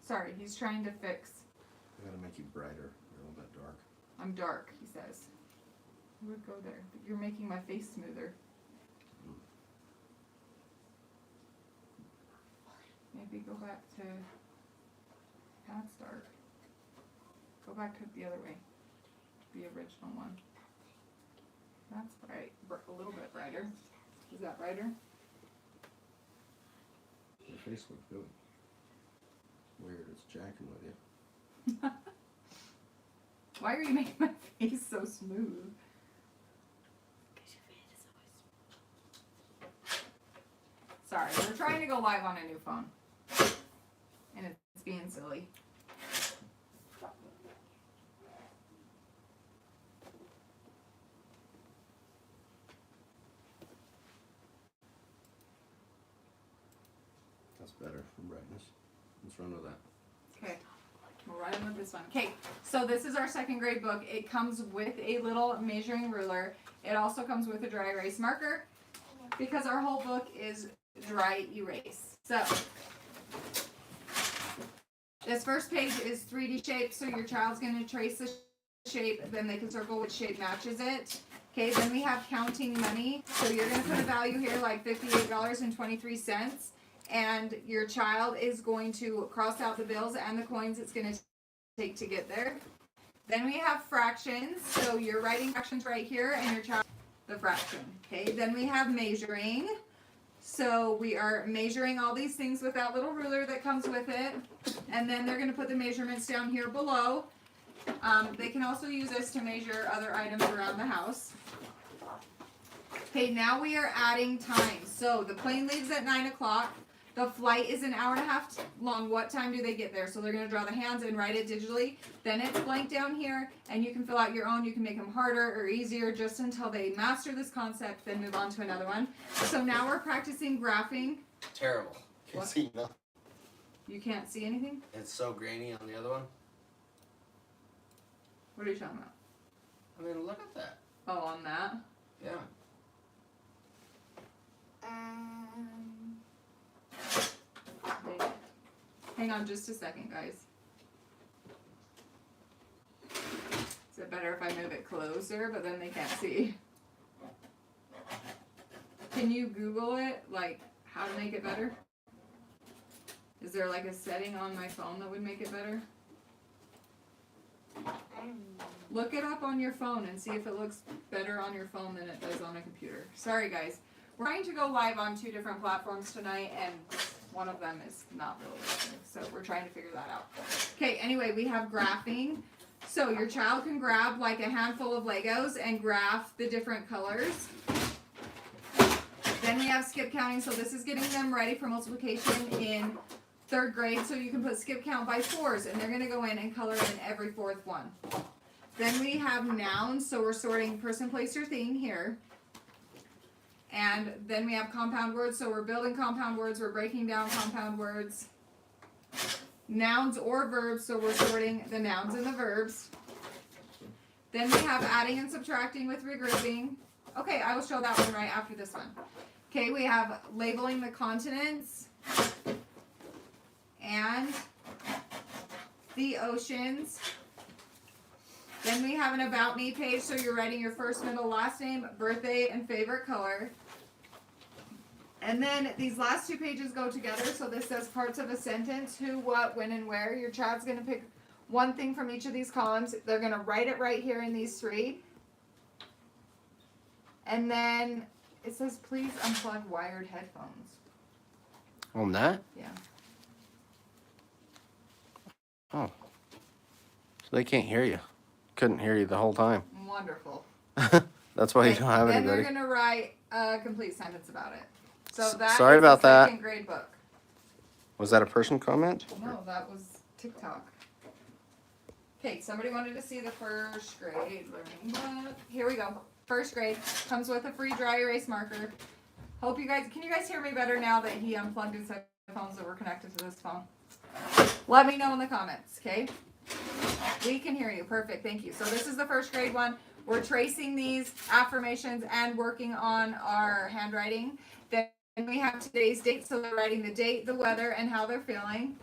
Sorry, he's trying to fix. I gotta make you brighter. You're a little bit dark. I'm dark, he says. I would go there, but you're making my face smoother. Maybe go back to. That's dark. Go back to the other way. The original one. That's bright. A little bit brighter. Is that brighter? Your face looks good. Weird, it's jacking with you. Why are you making my face so smooth? Sorry, we're trying to go live on a new phone. And it's being silly. That's better for brightness. Let's run with that. Okay, we'll run with this one. Okay, so this is our second grade book. It comes with a little measuring ruler. It also comes with a dry erase marker because our whole book is dry erase. So this first page is 3D shapes, so your child's going to trace the shape, then they can circle which shape matches it. Okay, then we have counting money. So you're going to put a value here like $58.23. And your child is going to cross out the bills and the coins it's going to take to get there. Then we have fractions. So you're writing fractions right here and your child the fraction. Okay, then we have measuring. So we are measuring all these things with that little ruler that comes with it. And then they're going to put the measurements down here below. They can also use this to measure other items around the house. Okay, now we are adding time. So the plane leaves at 9 o'clock. The flight is an hour and a half long. What time do they get there? So they're going to draw the hands and write it digitally. Then it's blank down here, and you can fill out your own. You can make them harder or easier just until they master this concept, then move on to another one. So now we're practicing graphing. Terrible. Can't see nothing. You can't see anything? It's so grainy on the other one. What are you talking about? I mean, look at that. Oh, on that? Yeah. Hang on just a second, guys. Is it better if I move it closer, but then they can't see? Can you Google it, like, how to make it better? Is there, like, a setting on my phone that would make it better? Look it up on your phone and see if it looks better on your phone than it does on a computer. Sorry, guys. We're trying to go live on 2 different platforms tonight, and one of them is not really working, so we're trying to figure that out. Okay, anyway, we have graphing. So your child can grab like a handful of Legos and graph the different colors. Then we have skip counting, so this is getting them ready for multiplication in 3rd grade, so you can put skip count by 4s, and they're going to go in and color in every 4th one. Then we have nouns, so we're sorting person, place, or thing here. And then we have compound words, so we're building compound words, we're breaking down compound words. Nouns or verbs, so we're sorting the nouns and the verbs. Then we have adding and subtracting with regrouping. Okay, I will show that one right after this one. Okay, we have labeling the continents and the oceans. Then we have an About Me page, so you're writing your first, middle, last name, birthday, and favorite color. And then these last 2 pages go together, so this says parts of a sentence, who, what, when, and where. Your child's going to pick one thing from each of these columns. They're going to write it right here in these 3. And then it says, please unplug wired headphones. On that? Yeah. Oh. So they can't hear you. Couldn't hear you the whole time. Wonderful. That's why you don't have then anybody. Then they're going to write a complete sentence about it. So that Sorry is about the that. 2nd grade book. Was that a person comment? No, that was TikTok. Okay, somebody wanted to see the 1st grade learning book. Here we go. 1st grade comes with a free dry erase marker. Hope you guys, can you guys hear me better now that he unplugged his headphones that were connected to this phone? Let me know in the comments, okay? We can hear you. Perfect. Thank you. So this is the 1st grade one. We're tracing these affirmations and working on our handwriting. Then we have today's date, so they're writing the date, the weather, and how they're feeling.